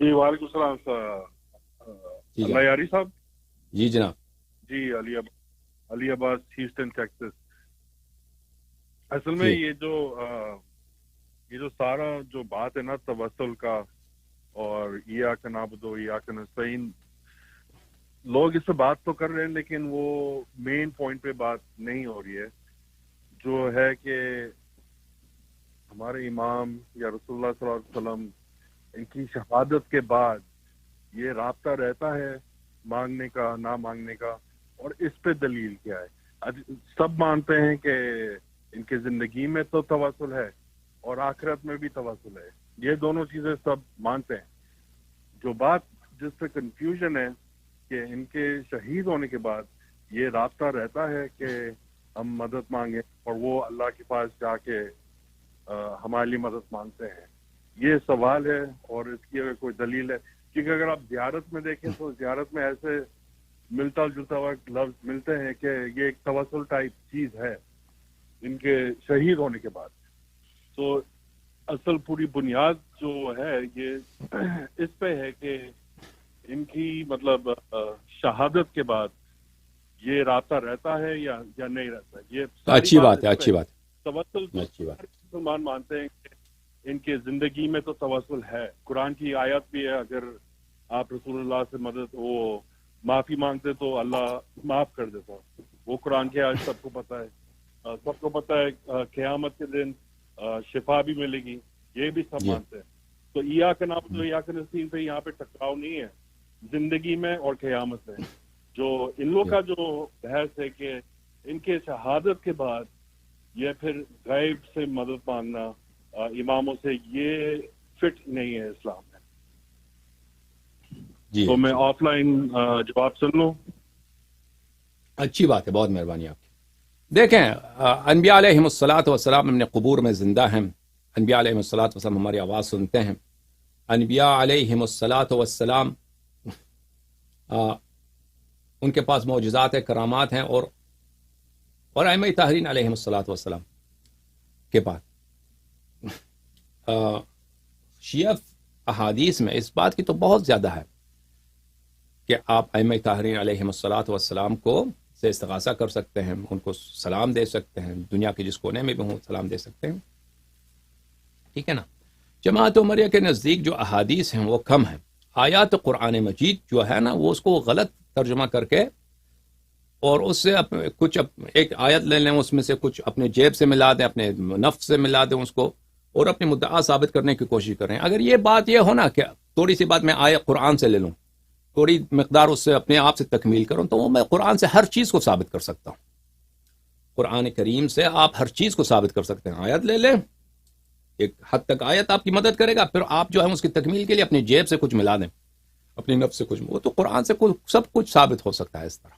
جی وعلیکم السلام جی اللہ یاری صاحب. جی جناب. جی علی آباد ہیوسٹن ٹیکسس. اصل میں جی یہ جو سارا جو بات ہے نا توسل کا اور ایاک نعبد و ایاک نستعین، لوگ اس پہ بات تو کر رہے ہیں لیکن وہ مین پوائنٹ پہ بات نہیں ہو رہی ہے، جو ہے کہ ہمارے امام یا رسول اللہ صلی اللہ علیہ وسلم ان کی شہادت کے بعد یہ رابطہ رہتا ہے مانگنے کا نہ مانگنے کا، اور اس پہ دلیل کیا ہے؟ سب مانتے ہیں کہ ان کی زندگی میں تو توسل ہے اور آخرت میں بھی توسل ہے، یہ دونوں چیزیں سب مانتے ہیں. جو بات جس پہ کنفیوژن ہے کہ ان کے شہید ہونے کے بعد یہ رابطہ رہتا ہے کہ ہم مدد مانگیں اور وہ اللہ کے پاس جا کے ہمارے لیے مدد مانگتے ہیں، یہ سوال ہے. اور اس کی اگر کوئی دلیل ہے، کیونکہ اگر آپ زیارت میں دیکھیں تو زیارت میں ایسے ملتا جلتا ہوا لفظ ملتے ہیں کہ یہ ایک توسل ٹائپ چیز ہے ان کے شہید ہونے کے بعد. تو اصل پوری بنیاد جو ہے یہ اس پہ ہے کہ ان کی مطلب شہادت کے بعد یہ رابطہ رہتا ہے یا نہیں رہتا ہے. یہ اچھی بات ہے، اچھی بات توسل تو اچھی بات. مسلمان مانتے ہیں کہ ان کے زندگی میں تو توسل ہے. قرآن کی آیت بھی ہے، اگر آپ رسول اللہ سے مدد وہ معافی مانگتے تو اللہ معاف کر دیتا. وہ قرآن کی آیت سب کو پتہ ہے. سب کو پتہ ہے قیامت کے دن شفا بھی ملے گی، یہ بھی سب مانتے ہیں. تو ایاک نعبد و ایاک نستعین پہ یہاں پہ ٹکراؤ نہیں ہے زندگی میں اور قیامت میں. جو ان لوگوں کا جو بحث ہے کہ ان کے شہادت کے بعد یہ پھر غیب سے مدد مانگنا اماموں سے، یہ فٹ نہیں ہے اسلام میں. جی تو میں آف لائن جواب سن لوں. اچھی بات ہے، بہت مہربانی آپ کی. دیکھیں انبیاء علیہم الصلاۃ والسلام اپنے قبور میں زندہ ہیں. انبیاء علیہم الصلاۃ والسلام ہماری آواز سنتے ہیں. انبیاء علیہم الصلاۃ والسلام ان کے پاس معجزات ہیں، کرامات ہیں، اور ائمہ طاہرین علیہم الصلاۃ والسلام کے بعد شیعہ احادیث میں اس بات کی تو بہت زیادہ ہے کہ آپ ائمہ طاہرین علیہم الصلاۃ والسلام کو سے استغاثہ کر سکتے ہیں، ان کو سلام دے سکتے ہیں، دنیا کے جس کونے میں بھی ہوں سلام دے سکتے ہیں. ٹھیک ہے نا. جماعت عمریہ کے نزدیک جو احادیث ہیں وہ کم ہیں. آیات قرآن مجید جو ہے نا وہ اس کو غلط ترجمہ کر کے اور اس سے کچھ ایک آیت لے لیں، اس میں سے کچھ اپنے جیب سے ملا دیں، اپنے نفس سے ملا دیں اس کو، اور اپنی مدعا ثابت کرنے کی کوشش کریں. اگر یہ بات یہ ہو نا کہ تھوڑی سی بات میں آیت قرآن سے لے لوں، تھوڑی مقدار اس سے اپنے آپ سے تکمیل کروں، تو وہ میں قرآن سے ہر چیز کو ثابت کر سکتا ہوں. قرآن کریم سے آپ ہر چیز کو ثابت کر سکتے ہیں. آیت لے لیں، ایک حد تک آیت آپ کی مدد کرے گا، پھر آپ جو ہے اس کی تکمیل کے لیے اپنی جیب سے کچھ ملا دیں، اپنی نفس سے کچھ، وہ تو قرآن سے سب کچھ ثابت ہو سکتا ہے اس طرح.